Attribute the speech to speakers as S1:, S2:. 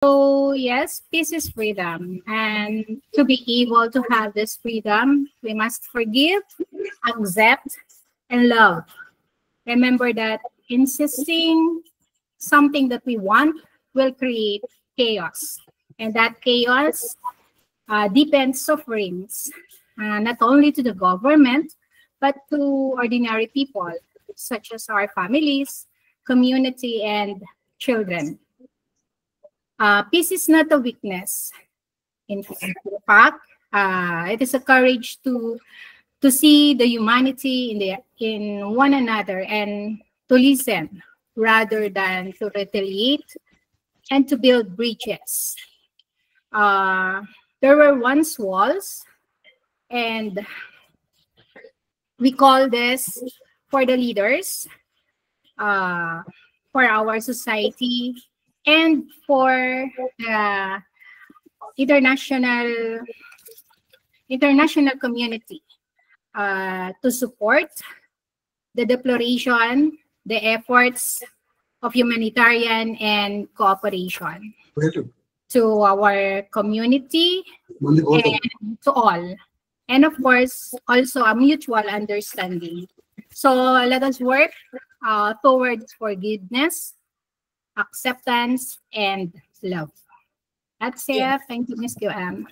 S1: So yes, peace is freedom. And to be able to have this freedom, we must forgive, accept, and love. Remember that insisting something that we want will create chaos. And that chaos deepens sufferings, not only to the government, but to ordinary people, such as our families, community, and children. Peace is not a weakness. In fact, it is a courage to see the humanity in one another and to listen rather than to retaliate and to build bridges. Uh, there were once walls, and we call this for the leaders, uh, for our society, and for the international international community to support the deploration, the efforts of humanitarian and cooperation to our community and to all. And of course, also a mutual understanding. So let us work towards forgiveness, acceptance, and love. That's it. Thank you, Ms. QM.